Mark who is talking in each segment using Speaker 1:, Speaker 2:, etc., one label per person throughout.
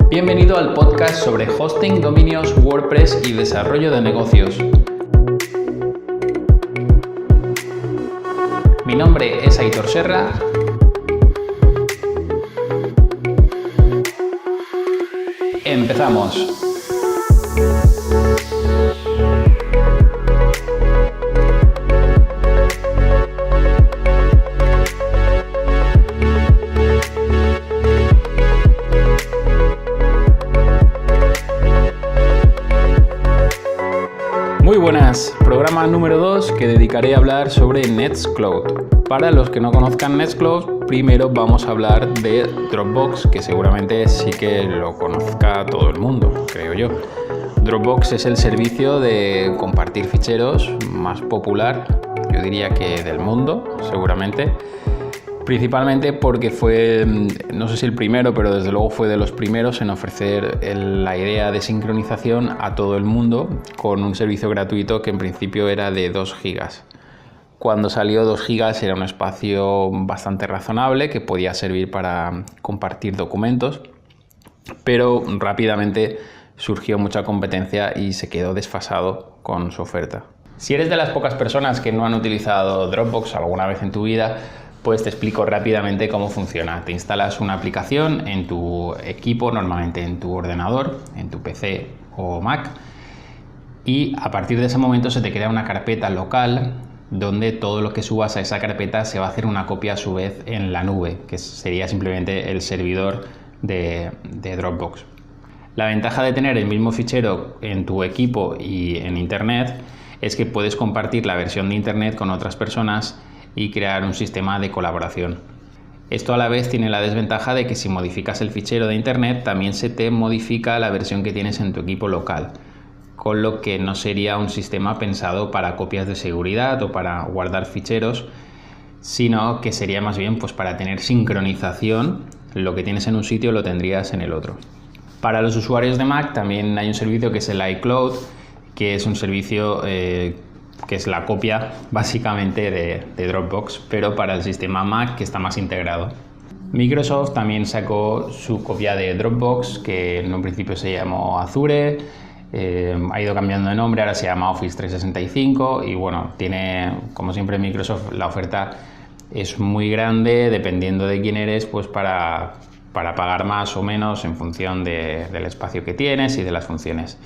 Speaker 1: Bienvenido al podcast sobre hosting, dominios, WordPress y desarrollo de negocios. Mi nombre es Aitor Serra. Empezamos. Muy buenas, programa número 2 que dedicaré a hablar sobre Nextcloud. Para los que no conozcan Nextcloud, primero vamos a hablar de Dropbox, que seguramente sí que lo conozca todo el mundo, creo yo. Dropbox es el servicio de compartir ficheros más popular, yo diría que del mundo, seguramente. Principalmente porque fue, no sé si el primero, pero desde luego fue de los primeros en ofrecer la idea de sincronización a todo el mundo con un servicio gratuito que en principio era de 2 gigas. Cuando salió 2 gigas era un espacio bastante razonable que podía servir para compartir documentos, pero rápidamente surgió mucha competencia y se quedó desfasado con su oferta. Si eres de las pocas personas que no han utilizado Dropbox alguna vez en tu vida, pues te explico rápidamente cómo funciona. Te instalas una aplicación en tu equipo, normalmente en tu ordenador, en tu PC o Mac, y a partir de ese momento se te crea una carpeta local donde todo lo que subas a esa carpeta se va a hacer una copia a su vez en la nube, que sería simplemente el servidor de Dropbox. La ventaja de tener el mismo fichero en tu equipo y en Internet es que puedes compartir la versión de Internet con otras personas y crear un sistema de colaboración. Esto a la vez tiene la desventaja de que si modificas el fichero de Internet también se te modifica la versión que tienes en tu equipo local, con lo que no sería un sistema pensado para copias de seguridad o para guardar ficheros, sino que sería más bien pues para tener sincronización. Lo que tienes en un sitio lo tendrías en el otro. Para los usuarios de Mac también hay un servicio que es el iCloud, que es un servicio que es la copia básicamente de Dropbox, pero para el sistema Mac, que está más integrado. Microsoft también sacó su copia de Dropbox, que en un principio se llamó Azure, ha ido cambiando de nombre, ahora se llama Office 365 y bueno, tiene, como siempre Microsoft, la oferta es muy grande, dependiendo de quién eres, pues para pagar más o menos en función del espacio que tienes y de las funciones.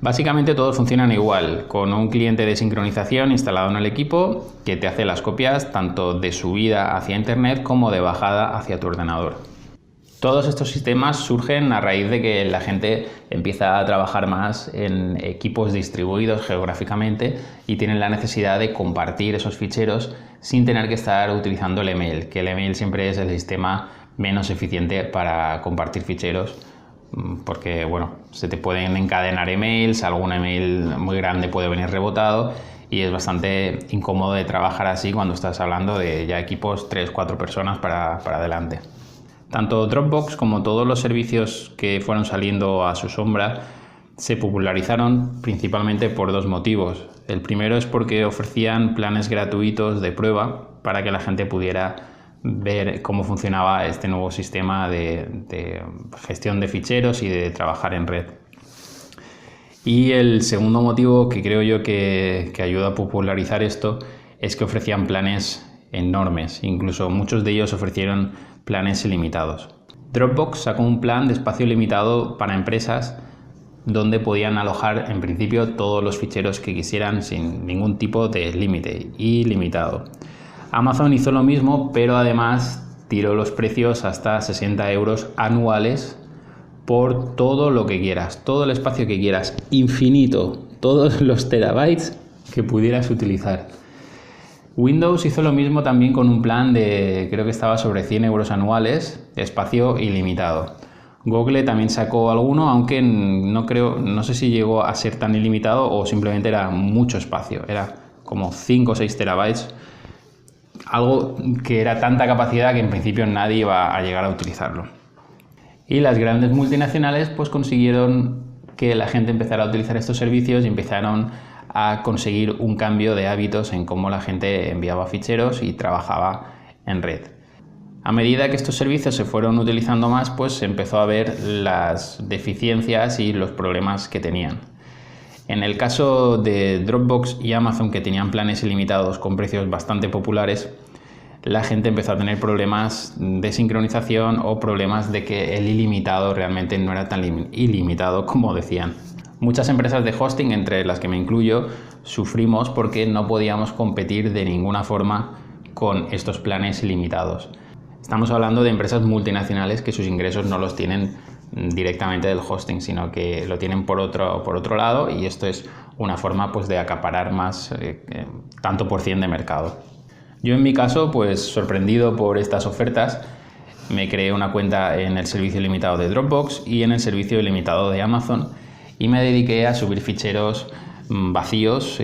Speaker 1: Básicamente todos funcionan igual, con un cliente de sincronización instalado en el equipo que te hace las copias tanto de subida hacia Internet como de bajada hacia tu ordenador. Todos estos sistemas surgen a raíz de que la gente empieza a trabajar más en equipos distribuidos geográficamente y tienen la necesidad de compartir esos ficheros sin tener que estar utilizando el email, que el email siempre es el sistema menos eficiente para compartir ficheros, porque bueno, se te pueden encadenar emails, algún email muy grande puede venir rebotado y es bastante incómodo de trabajar así cuando estás hablando de ya equipos 3-4 personas para adelante. Tanto Dropbox como todos los servicios que fueron saliendo a su sombra se popularizaron principalmente por 2 motivos. El primero es porque ofrecían planes gratuitos de prueba para que la gente pudiera ver cómo funcionaba este nuevo sistema de gestión de ficheros y de trabajar en red. Y el segundo motivo que creo yo que ayuda a popularizar esto es que ofrecían planes enormes, incluso muchos de ellos ofrecieron planes ilimitados. Dropbox sacó un plan de espacio limitado para empresas donde podían alojar en principio todos los ficheros que quisieran sin ningún tipo de límite, ilimitado. Amazon hizo lo mismo, pero además tiró los precios hasta 60 € anuales por todo lo que quieras, todo el espacio que quieras, infinito, todos los terabytes que pudieras utilizar. Windows hizo lo mismo también con un plan de, creo que estaba sobre 100 € anuales, espacio ilimitado. Google también sacó alguno, aunque no sé si llegó a ser tan ilimitado o simplemente era mucho espacio, era como 5 o 6 terabytes. Algo que era tanta capacidad que en principio nadie iba a llegar a utilizarlo. Y las grandes multinacionales pues consiguieron que la gente empezara a utilizar estos servicios y empezaron a conseguir un cambio de hábitos en cómo la gente enviaba ficheros y trabajaba en red. A medida que estos servicios se fueron utilizando más, pues se empezó a ver las deficiencias y los problemas que tenían. En el caso de Dropbox y Amazon, que tenían planes ilimitados con precios bastante populares, la gente empezó a tener problemas de sincronización o problemas de que el ilimitado realmente no era tan ilimitado como decían. Muchas empresas de hosting, entre las que me incluyo, sufrimos porque no podíamos competir de ninguna forma con estos planes ilimitados. Estamos hablando de empresas multinacionales que sus ingresos no los tienen directamente del hosting, sino que lo tienen por otro lado, y esto es una forma pues de acaparar más tanto por cien de mercado. Yo en mi caso, pues sorprendido por estas ofertas, me creé una cuenta en el servicio ilimitado de Dropbox y en el servicio ilimitado de Amazon y me dediqué a subir ficheros vacíos,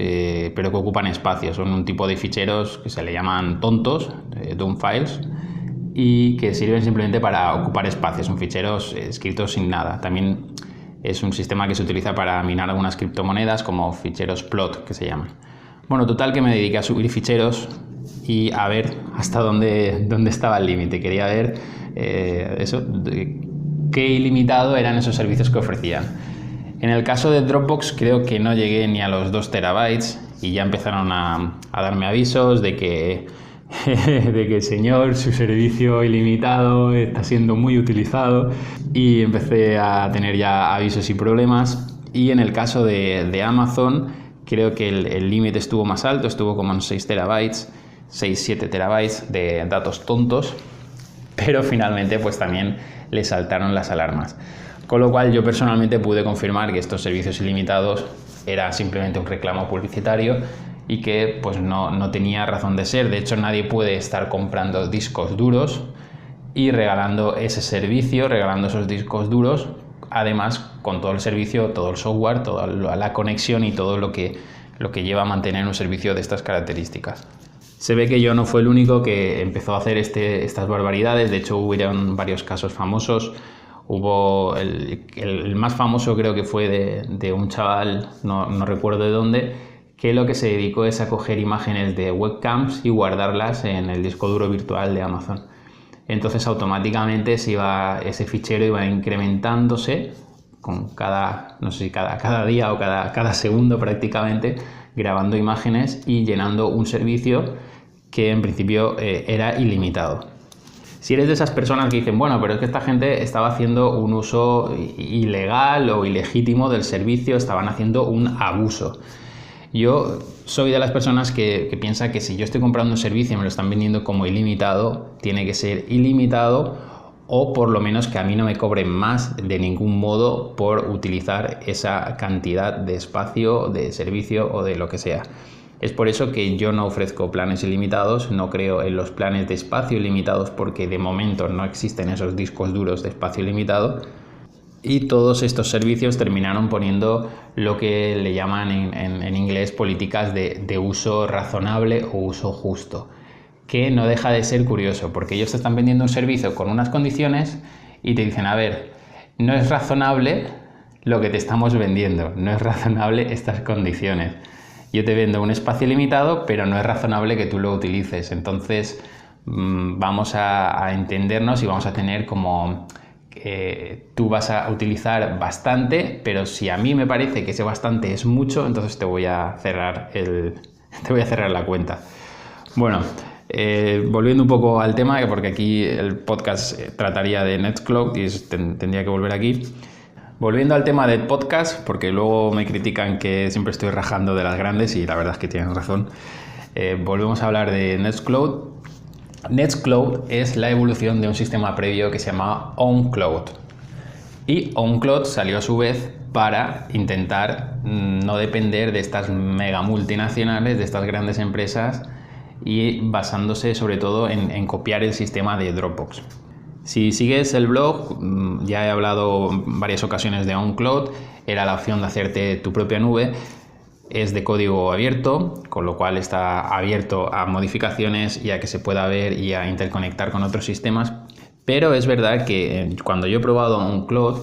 Speaker 1: pero que ocupan espacio. Son un tipo de ficheros que se le llaman tontos, dump files, y que sirven simplemente para ocupar espacio. Son ficheros escritos sin nada. También es un sistema que se utiliza para minar algunas criptomonedas, como ficheros plot, que se llaman. Bueno, total, que me dediqué a subir ficheros y a ver hasta dónde estaba el límite. Quería ver qué ilimitado eran esos servicios que ofrecían. En el caso de Dropbox creo que no llegué ni a los 2 terabytes y ya empezaron a darme avisos de que señor, su servicio ilimitado está siendo muy utilizado, y empecé a tener ya avisos y problemas. Y en el caso de Amazon creo que el límite estuvo más alto, estuvo como en 6 terabytes, 6-7 terabytes de datos tontos, pero finalmente pues también le saltaron las alarmas. Con lo cual yo personalmente pude confirmar que estos servicios ilimitados era simplemente un reclamo publicitario y que pues no tenía razón de ser. De hecho, nadie puede estar comprando discos duros y regalando ese servicio, regalando esos discos duros, además con todo el servicio, todo el software, toda la conexión y todo lo que lleva a mantener un servicio de estas características. Se ve que yo no fue el único que empezó a hacer estas barbaridades. De hecho, hubieron varios casos famosos. Hubo el más famoso, creo que fue de un chaval, no recuerdo de dónde, que lo que se dedicó es a coger imágenes de webcams y guardarlas en el disco duro virtual de Amazon. Entonces automáticamente ese fichero iba incrementándose con cada día o cada segundo prácticamente, grabando imágenes y llenando un servicio que en principio era ilimitado. Si eres de esas personas que dicen, bueno, pero es que esta gente estaba haciendo un uso ilegal o ilegítimo del servicio, estaban haciendo un abuso. Yo soy de las personas que piensa que si yo estoy comprando un servicio y me lo están vendiendo como ilimitado, tiene que ser ilimitado, o por lo menos que a mí no me cobren más de ningún modo por utilizar esa cantidad de espacio, de servicio o de lo que sea. Es por eso que yo no ofrezco planes ilimitados, no creo en los planes de espacio ilimitados, porque de momento no existen esos discos duros de espacio ilimitado. Y todos estos servicios terminaron poniendo lo que le llaman en inglés políticas de uso razonable o uso justo, que no deja de ser curioso, porque ellos te están vendiendo un servicio con unas condiciones y te dicen, a ver, no es razonable lo que te estamos vendiendo, no es razonable estas condiciones. Yo te vendo un espacio limitado, pero no es razonable que tú lo utilices. Entonces vamos a entendernos y vamos a tener como tú vas a utilizar bastante, pero si a mí me parece que ese bastante es mucho, entonces te voy a cerrar la cuenta. Bueno, volviendo un poco al tema, porque aquí el podcast trataría de Nextcloud y tendría que volver aquí. Volviendo al tema del podcast, porque luego me critican que siempre estoy rajando de las grandes y la verdad es que tienen razón. Volvemos a hablar de Nextcloud. Nextcloud es la evolución de un sistema previo que se llamaba OwnCloud. Y OwnCloud salió a su vez para intentar no depender de estas mega multinacionales, de estas grandes empresas, y basándose sobre todo en copiar el sistema de Dropbox. Si sigues el blog, ya he hablado en varias ocasiones de OwnCloud. Era la opción de hacerte tu propia nube. Es de código abierto, con lo cual está abierto a modificaciones y a que se pueda ver y a interconectar con otros sistemas, Pero es verdad que cuando yo he probado OnCloud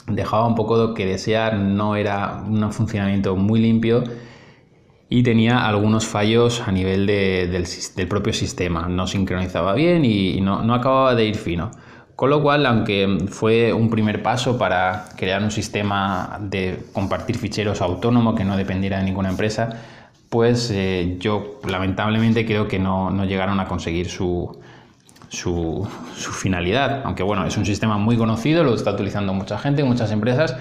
Speaker 1: dejaba un poco que desear, no era un funcionamiento muy limpio y tenía algunos fallos a nivel del propio sistema. No sincronizaba bien y no acababa de ir fino. Con lo cual, aunque fue un primer paso para crear un sistema de compartir ficheros autónomo que no dependiera de ninguna empresa, pues yo lamentablemente creo que no llegaron a conseguir su finalidad. Aunque bueno, es un sistema muy conocido, lo está utilizando mucha gente, muchas empresas,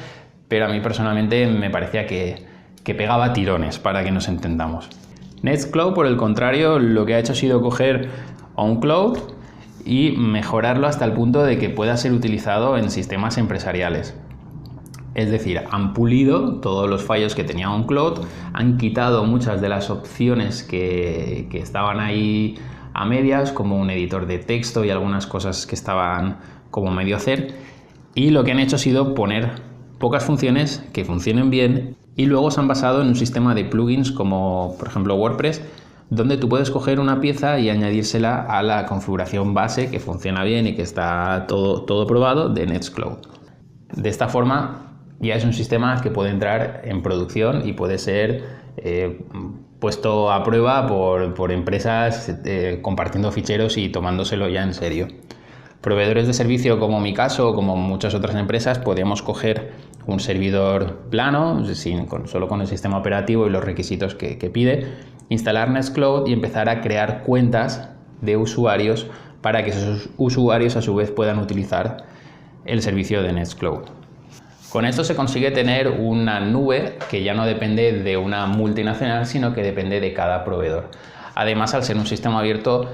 Speaker 1: pero a mí personalmente me parecía que pegaba tirones, para que nos entendamos. Nextcloud, por el contrario, lo que ha hecho ha sido coger OnCloud y mejorarlo hasta el punto de que pueda ser utilizado en sistemas empresariales. Es decir, han pulido todos los fallos que tenía OnCloud, han quitado muchas de las opciones que estaban ahí a medias, como un editor de texto y algunas cosas que estaban como medio hacer, y lo que han hecho ha sido poner pocas funciones que funcionen bien, y luego se han basado en un sistema de plugins como por ejemplo WordPress, donde tú puedes coger una pieza y añadírsela a la configuración base que funciona bien y que está todo probado de Nextcloud. De esta forma ya es un sistema que puede entrar en producción y puede ser puesto a prueba por empresas compartiendo ficheros y tomándoselo ya en serio. Proveedores de servicio como mi caso o como muchas otras empresas podemos coger un servidor plano, solo con el sistema operativo y los requisitos que pide, instalar Nextcloud y empezar a crear cuentas de usuarios para que esos usuarios a su vez puedan utilizar el servicio de Nextcloud. Con esto se consigue tener una nube que ya no depende de una multinacional, sino que depende de cada proveedor. Además, al ser un sistema abierto,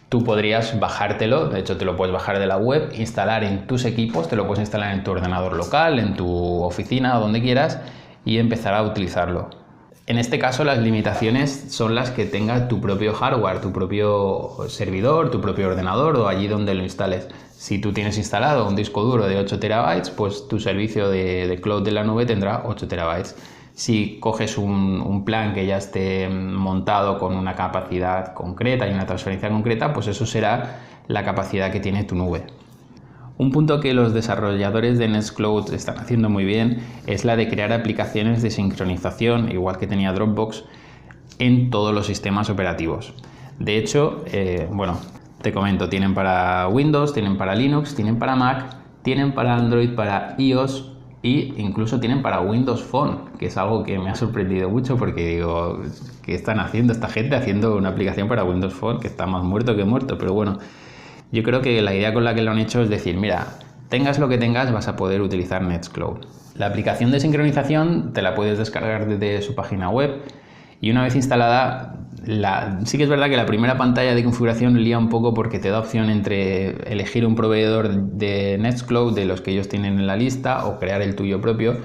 Speaker 1: tú podrías bajártelo, de hecho te lo puedes bajar de la web, instalar en tus equipos, te lo puedes instalar en tu ordenador local, en tu oficina o donde quieras y empezar a utilizarlo. En este caso las limitaciones son las que tenga tu propio hardware, tu propio servidor, tu propio ordenador o allí donde lo instales. Si tú tienes instalado un disco duro de 8 terabytes, pues tu servicio de cloud de la nube tendrá 8 terabytes. Si coges un plan que ya esté montado con una capacidad concreta y una transferencia concreta, pues eso será la capacidad que tiene tu nube. Un punto que los desarrolladores de Nextcloud están haciendo muy bien es la de crear aplicaciones de sincronización, igual que tenía Dropbox, en todos los sistemas operativos. De hecho, bueno, te comento, tienen para Windows, tienen para Linux, tienen para Mac, tienen para Android, para iOS e incluso tienen para Windows Phone, que es algo que me ha sorprendido mucho porque digo, ¿qué están haciendo esta gente haciendo una aplicación para Windows Phone? Que está más muerto que muerto, pero bueno, yo creo que la idea con la que lo han hecho es decir, mira, tengas lo que tengas, vas a poder utilizar Nextcloud. La aplicación de sincronización te la puedes descargar desde su página web y una vez instalada, sí que es verdad que la primera pantalla de configuración lía un poco porque te da opción entre elegir un proveedor de Nextcloud de los que ellos tienen en la lista o crear el tuyo propio,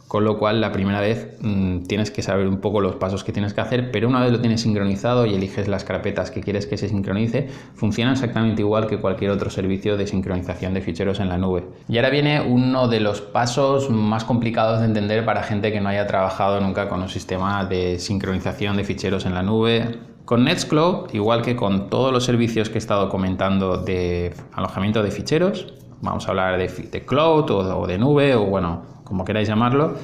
Speaker 1: con lo cual la primera vez tienes que saber un poco los pasos que tienes que hacer, pero una vez lo tienes sincronizado y eliges las carpetas que quieres que se sincronice, funciona exactamente igual que cualquier otro servicio de sincronización de ficheros en la nube. Y ahora viene uno de los pasos más complicados de entender para gente que no haya trabajado nunca con un sistema de sincronización de ficheros en la nube. Con Nextcloud, igual que con todos los servicios que he estado comentando de alojamiento de ficheros, vamos a hablar de cloud o de nube o bueno, como queráis llamarlo,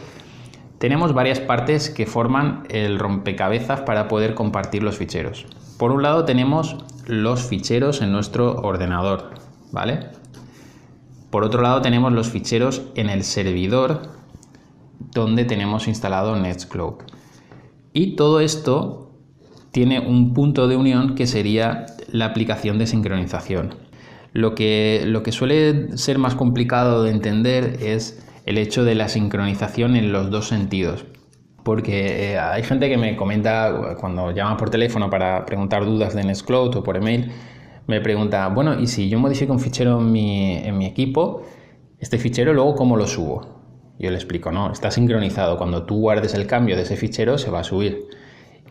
Speaker 1: tenemos varias partes que forman el rompecabezas para poder compartir los ficheros. Por un lado tenemos los ficheros en nuestro ordenador, ¿vale? Por otro lado tenemos los ficheros en el servidor donde tenemos instalado Nextcloud. Y todo esto tiene un punto de unión que sería la aplicación de sincronización. Lo que suele ser más complicado de entender es el hecho de la sincronización en los dos sentidos. Porque hay gente que me comenta cuando llama por teléfono para preguntar dudas de Nextcloud o por email, me pregunta, bueno, ¿y si yo modifico un fichero en mi equipo, este fichero luego cómo lo subo? Yo le explico, no, está sincronizado. Cuando tú guardes el cambio de ese fichero se va a subir.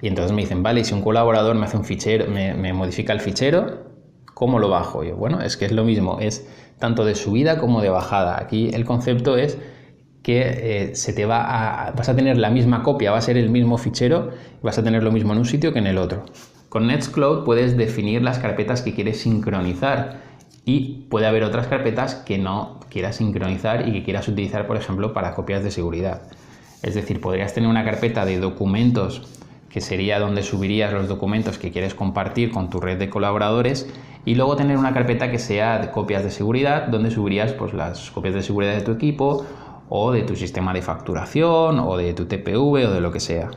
Speaker 1: Y entonces me dicen, vale, y si un colaborador me hace un fichero, me modifica el fichero, ¿cómo lo bajo? Y yo, bueno, es que es lo mismo, es tanto de subida como de bajada. Aquí el concepto es que vas a tener la misma copia, va a ser el mismo fichero, vas a tener lo mismo en un sitio que en el otro. Con Nextcloud puedes definir las carpetas que quieres sincronizar Y puede haber otras carpetas que no quieras sincronizar y que quieras utilizar, por ejemplo, para copias de seguridad. Es decir, podrías tener una carpeta de documentos que sería donde subirías los documentos que quieres compartir con tu red de colaboradores, y luego tener una carpeta que sea de copias de seguridad, donde subirías pues, las copias de seguridad de tu equipo o de tu sistema de facturación o de tu TPV o de lo que sea.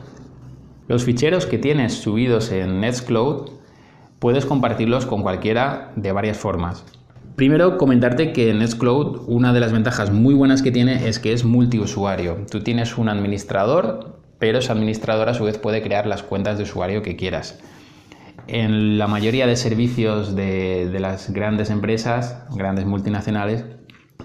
Speaker 1: Los ficheros que tienes subidos en Nextcloud puedes compartirlos con cualquiera de varias formas. Primero, comentarte que Nextcloud, una de las ventajas muy buenas que tiene es que es multiusuario. Tú tienes un administrador, pero ese administrador a su vez puede crear las cuentas de usuario que quieras. En la mayoría de servicios de las grandes empresas, grandes multinacionales,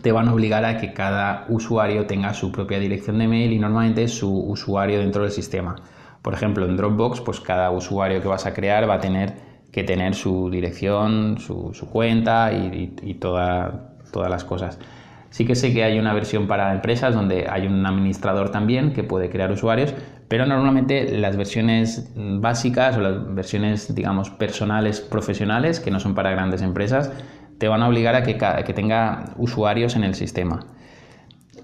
Speaker 1: te van a obligar a que cada usuario tenga su propia dirección de mail y normalmente su usuario dentro del sistema. Por ejemplo, en Dropbox, pues cada usuario que vas a crear va a tener que tener su dirección, su cuenta y todas las cosas. Sí que sé que hay una versión para empresas donde hay un administrador también que puede crear usuarios, pero normalmente las versiones básicas o las versiones, digamos, personales, profesionales, que no son para grandes empresas, te van a obligar a que tenga usuarios en el sistema.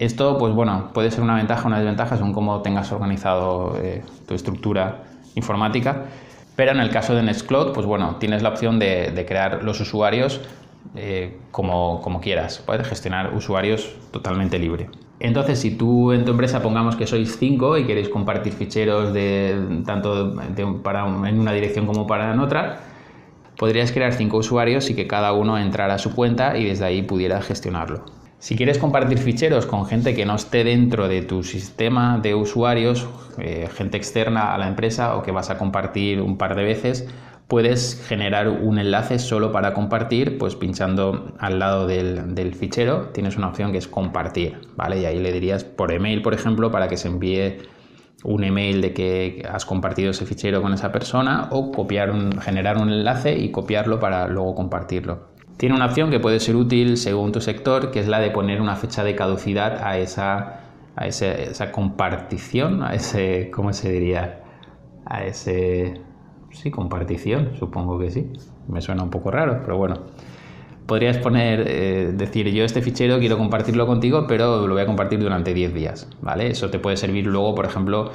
Speaker 1: Esto, pues bueno, puede ser una ventaja o una desventaja según cómo tengas organizado tu estructura informática, pero en el caso de Nextcloud, pues bueno, tienes la opción de crear los usuarios como quieras. Puedes gestionar usuarios totalmente libre. Entonces, si tú en tu empresa, pongamos que sois 5 y queréis compartir ficheros tanto en una dirección como para en otra, podrías crear 5 usuarios y que cada uno entrara a su cuenta y desde ahí pudiera gestionarlo. Si quieres compartir ficheros con gente que no esté dentro de tu sistema de usuarios, gente externa a la empresa o que vas a compartir un par de veces, puedes generar un enlace solo para compartir, pues pinchando al lado del fichero tienes una opción que es compartir, ¿vale? Y ahí le dirías por email, por ejemplo, para que se envíe un email de que has compartido ese fichero con esa persona, o generar un enlace y copiarlo para luego compartirlo. Tiene una opción que puede ser útil según tu sector, que es la de poner una fecha de caducidad a esa compartición, ¿cómo se diría? Sí, compartición, supongo que sí. Me suena un poco raro, pero bueno. Podrías decir, yo este fichero quiero compartirlo contigo, pero lo voy a compartir durante 10 días, ¿vale? Eso te puede servir luego, por ejemplo,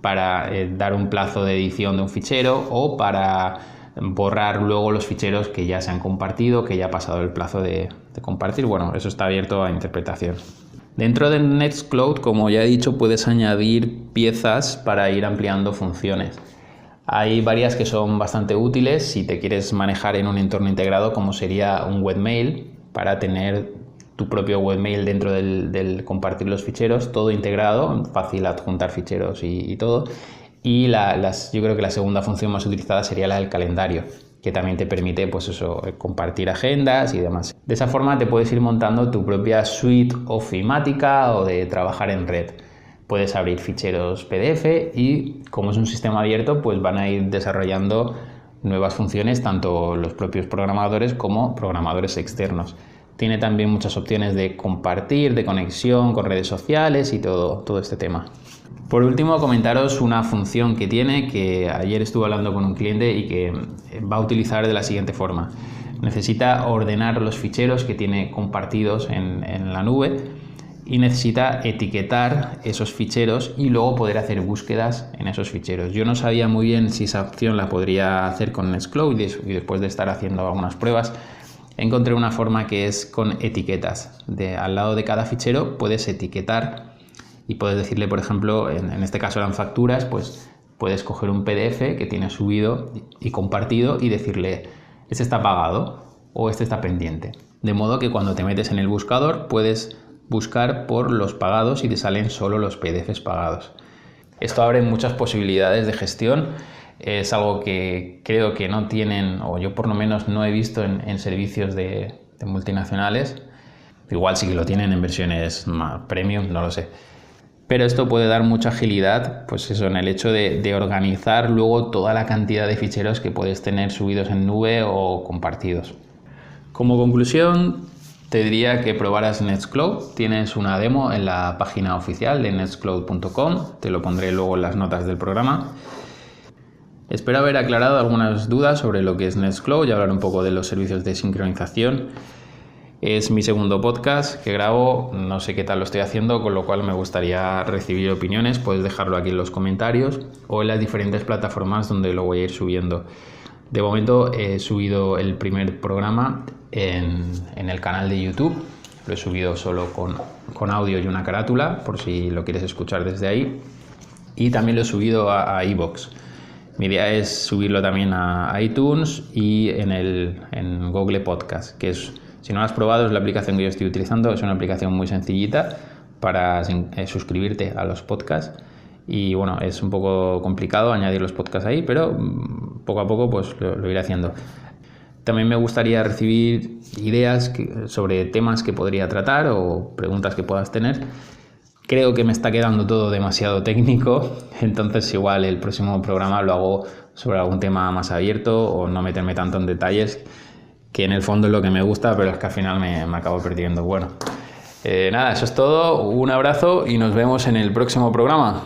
Speaker 1: para dar un plazo de edición de un fichero o para borrar luego los ficheros que ya se han compartido, que ya ha pasado el plazo de compartir. Bueno, eso está abierto a interpretación. Dentro de Nextcloud, como ya he dicho, puedes añadir piezas para ir ampliando funciones. Hay varias que son bastante útiles si te quieres manejar en un entorno integrado, como sería un webmail, para tener tu propio webmail dentro del compartir los ficheros, todo integrado, fácil adjuntar ficheros y todo. Y yo creo que la segunda función más utilizada sería la del calendario, que también te permite pues eso, compartir agendas y demás. De esa forma te puedes ir montando tu propia suite ofimática o de trabajar en red. Puedes abrir ficheros PDF y, como es un sistema abierto, pues van a ir desarrollando nuevas funciones tanto los propios programadores como programadores externos. Tiene también muchas opciones de compartir, de conexión con redes sociales y todo este tema. Por último, comentaros una función que tiene, que ayer estuve hablando con un cliente y que va a utilizar de la siguiente forma. Necesita ordenar los ficheros que tiene compartidos en la nube y necesita etiquetar esos ficheros y luego poder hacer búsquedas en esos ficheros. Yo no sabía muy bien si esa opción la podría hacer con Nextcloud y después de estar haciendo algunas pruebas encontré una forma que es con etiquetas. Al lado de cada fichero puedes etiquetar y puedes decirle, por ejemplo, en este caso eran facturas, pues puedes coger un PDF que tienes subido y compartido y decirle, este está pagado o este está pendiente. De modo que cuando te metes en el buscador puedes buscar por los pagados y te salen solo los PDFs pagados. Esto abre muchas posibilidades de gestión. Es algo que creo que no tienen, o yo por lo menos no he visto en servicios de multinacionales. Igual sí que lo tienen en versiones premium, no lo sé. Pero esto puede dar mucha agilidad, pues eso, en el hecho de organizar luego toda la cantidad de ficheros que puedes tener subidos en nube o compartidos. Como conclusión, te diría que probaras Nextcloud. Tienes una demo en la página oficial de nextcloud.com. Te lo pondré luego en las notas del programa. Espero haber aclarado algunas dudas sobre lo que es Nextcloud y hablar un poco de los servicios de sincronización. Es mi segundo podcast que grabo, no sé qué tal lo estoy haciendo, con lo cual me gustaría recibir opiniones. Puedes dejarlo aquí en los comentarios o en las diferentes plataformas donde lo voy a ir subiendo. De momento he subido el primer programa en el canal de YouTube. Lo he subido solo con audio y una carátula, por si lo quieres escuchar desde ahí. Y también lo he subido a iVoox. Mi idea es subirlo también a iTunes y en Google Podcast, que es, si no lo has probado, es la aplicación que yo estoy utilizando. Es una aplicación muy sencillita para suscribirte a los podcasts. Y bueno, es un poco complicado añadir los podcasts ahí, pero poco a poco pues lo iré haciendo. También me gustaría recibir ideas sobre temas que podría tratar o preguntas que puedas tener. Creo que me está quedando todo demasiado técnico, entonces igual el próximo programa lo hago sobre algún tema más abierto o no meterme tanto en detalles, que en el fondo es lo que me gusta, pero es que al final me acabo perdiendo. Bueno, nada, eso es todo. Un abrazo y nos vemos en el próximo programa.